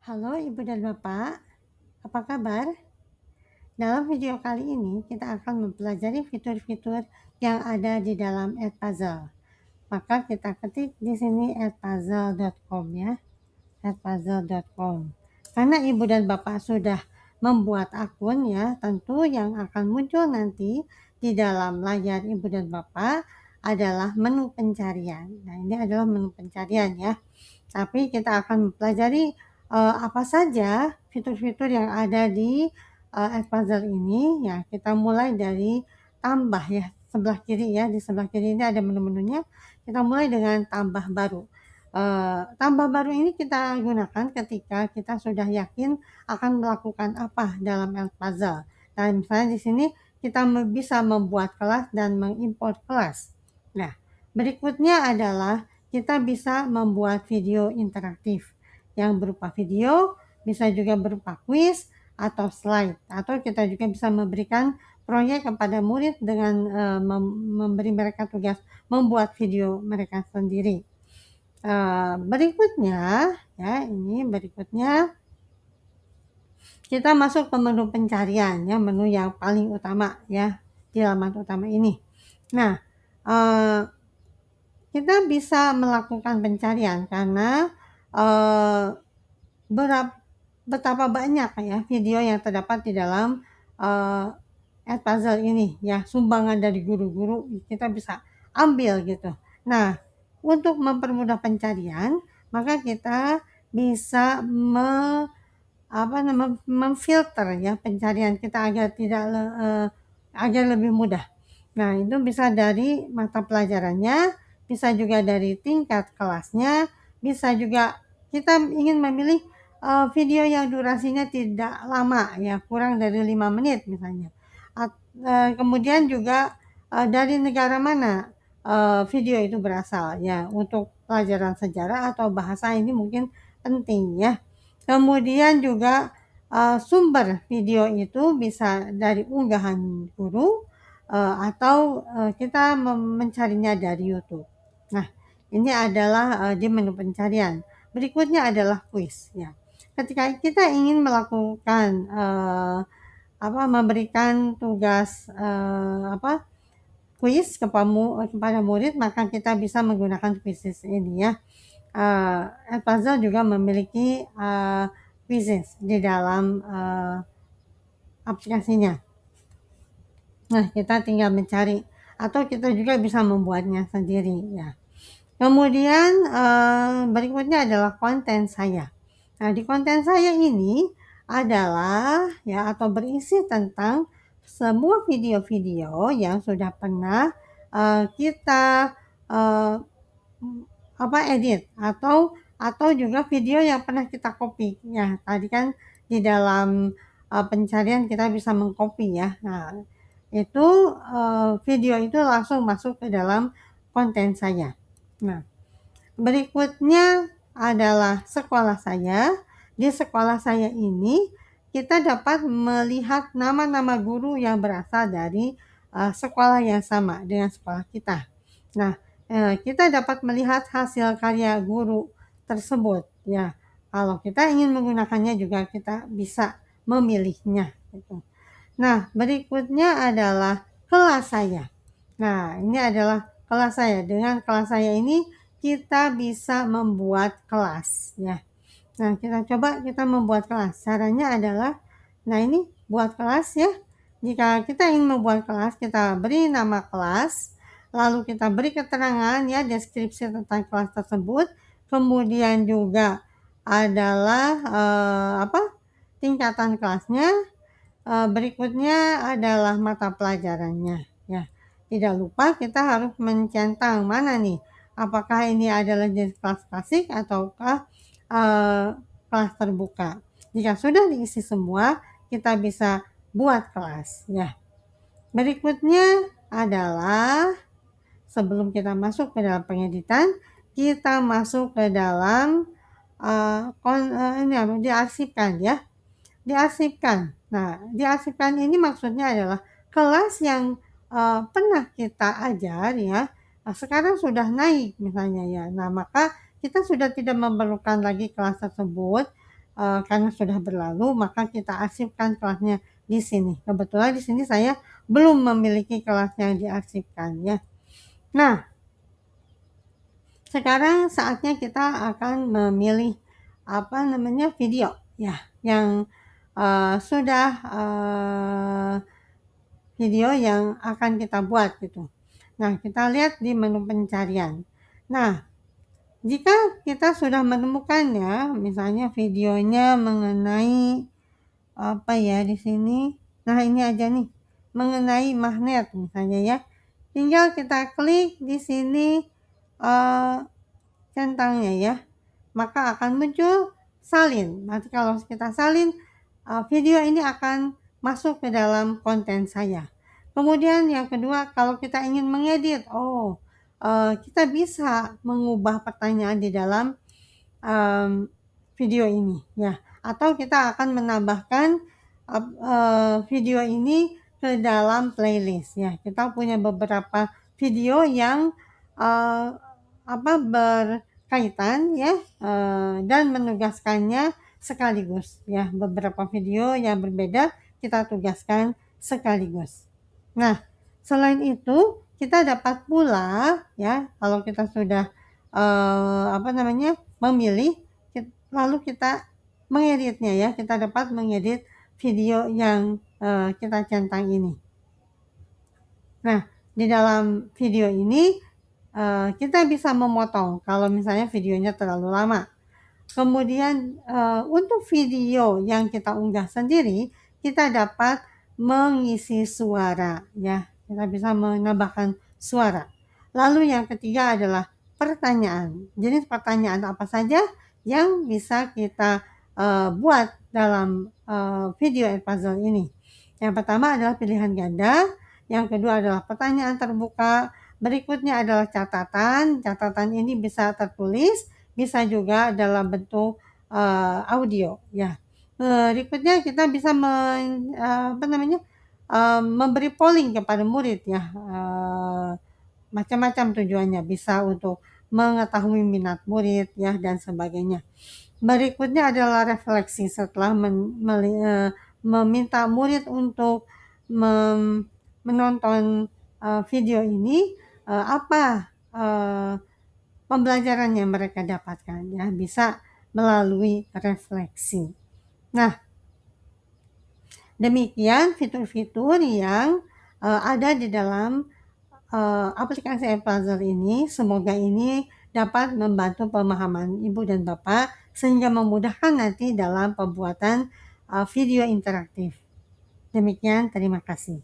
Halo Ibu dan Bapak, apa kabar? Dalam video kali ini kita akan mempelajari fitur-fitur yang ada di dalam Edpuzzle. Maka kita ketik di sini edpuzzle.com ya, edpuzzle.com. Karena Ibu dan Bapak sudah membuat akun ya, tentu yang akan muncul nanti di dalam layar Ibu dan Bapak adalah menu pencarian. Nah, ini adalah menu pencarian ya. Tapi kita akan mempelajari apa saja fitur-fitur yang ada di Edpuzzle ini ya. Kita mulai dari tambah ya, sebelah kiri ya. Di sebelah kiri ini ada menu-menunya. Kita mulai dengan tambah baru. Tambah baru ini kita gunakan ketika kita sudah yakin akan melakukan apa dalam Edpuzzle. Nah, misalnya di sini kita bisa membuat kelas dan mengimport kelas. Nah, berikutnya adalah kita bisa membuat video interaktif yang berupa video, bisa juga berupa kuis atau slide, atau kita juga bisa memberikan proyek kepada murid dengan memberi mereka tugas membuat video mereka sendiri. Berikutnya ya, ini berikutnya kita masuk ke menu pencarian ya, menu yang paling utama ya di halaman utama ini. Nah, kita bisa melakukan pencarian karena betapa banyak ya video yang terdapat di dalam Edpuzzle ini ya, sumbangan dari guru-guru kita bisa ambil gitu. Nah, untuk mempermudah pencarian, maka kita bisa memfilter ya pencarian kita agar lebih mudah. Nah, itu bisa dari mata pelajarannya, bisa juga dari tingkat kelasnya, bisa juga kita ingin memilih video yang durasinya tidak lama ya, kurang dari 5 menit misalnya. Kemudian juga dari negara mana video itu berasal ya, untuk pelajaran sejarah atau bahasa ini mungkin penting ya. Kemudian juga sumber video itu bisa dari unggahan guru atau kita mencarinya dari YouTube. Nah, ini adalah di menu pencarian. Berikutnya adalah kuis ya. Ketika kita ingin melakukan memberikan tugas kuis kepada murid, maka kita bisa menggunakan quizzes ini ya. Edpuzzle juga memiliki quizzes di dalam aplikasinya. Nah, kita tinggal mencari atau kita juga bisa membuatnya sendiri ya. Kemudian berikutnya adalah konten saya. Nah, di konten saya ini adalah ya, atau berisi tentang semua video-video yang sudah pernah kita edit atau juga video yang pernah kita copy ya. Tadi kan di dalam pencarian kita bisa mengcopy ya. Nah, itu video itu langsung masuk ke dalam konten saya. Nah, berikutnya adalah sekolah saya. Di sekolah saya ini kita dapat melihat nama-nama guru yang berasal dari sekolah yang sama dengan sekolah kita. Nah, kita dapat melihat hasil karya guru tersebut ya. Kalau kita ingin menggunakannya juga kita bisa memilihnya gitu. Nah, berikutnya adalah kelas saya. Nah, ini adalah kelas saya. Dengan kelas saya ini kita bisa membuat kelas ya. Nah, kita coba kita membuat kelas. Caranya adalah, nah ini buat kelas ya. Jika kita ingin membuat kelas, kita beri nama kelas, lalu kita beri keterangan ya, deskripsi tentang kelas tersebut. Kemudian juga adalah tingkatan kelasnya. Berikutnya adalah mata pelajarannya ya. Tidak lupa kita harus mencentang mana nih, apakah ini adalah jenis kelas klasik ataukah kelas terbuka. Jika sudah diisi semua, kita bisa buat kelas ya. Berikutnya adalah sebelum kita masuk ke dalam pengeditan, kita masuk ke dalam diarsipkan ya. Diarsipkan. Nah, diarsipkan ini maksudnya adalah kelas yang pernah kita ajar ya, sekarang sudah naik misalnya ya. Nah, maka kita sudah tidak memerlukan lagi kelas tersebut. karena sudah berlalu, maka kita arsipkan kelasnya di sini. Kebetulan di sini saya belum memiliki kelas yang diarsipkan ya. Nah, sekarang saatnya kita akan memilih video ya yang sudah video yang akan kita buat gitu. Nah, kita lihat di menu pencarian. Nah, jika kita sudah menemukannya, misalnya videonya mengenai apa ya di sini. Nah, ini aja nih, mengenai magnet misalnya ya. Tinggal kita klik di sini centangnya ya. Maka akan muncul salin. Nanti kalau kita salin, video ini akan masuk ke dalam konten saya. Kemudian yang kedua, kalau kita ingin mengedit, kita bisa mengubah pertanyaan di dalam video ini ya, atau kita akan menambahkan video ini ke dalam playlist ya. Kita punya beberapa video yang berkaitan ya, dan menugaskannya sekaligus ya. Beberapa video yang berbeda kita tugaskan sekaligus. Nah, selain itu kita dapat pula ya, kalau kita sudah memilih, lalu kita mengeditnya ya, kita dapat mengedit video yang kita centang ini. Nah, di dalam video ini kita bisa memotong kalau misalnya videonya terlalu lama. Kemudian untuk video yang kita unggah sendiri, kita dapat mengisi suara ya, kita bisa menambahkan suara. Lalu yang ketiga adalah pertanyaan. Jenis pertanyaan apa saja yang bisa kita buat dalam video Edpuzzle ini. Yang pertama adalah pilihan ganda, yang kedua adalah pertanyaan terbuka, berikutnya adalah catatan. Catatan ini bisa tertulis, bisa juga dalam bentuk audio ya. Berikutnya kita bisa memberi polling kepada murid ya. Macam-macam tujuannya, bisa untuk mengetahui minat murid ya dan sebagainya. Berikutnya adalah refleksi setelah meminta murid untuk menonton video ini, apa pembelajaran yang mereka dapatkan ya, bisa melalui refleksi. Nah, demikian fitur-fitur yang ada di dalam aplikasi Edpuzzle ini. Semoga ini dapat membantu pemahaman Ibu dan Bapak sehingga memudahkan nanti dalam pembuatan video interaktif. Demikian, terima kasih.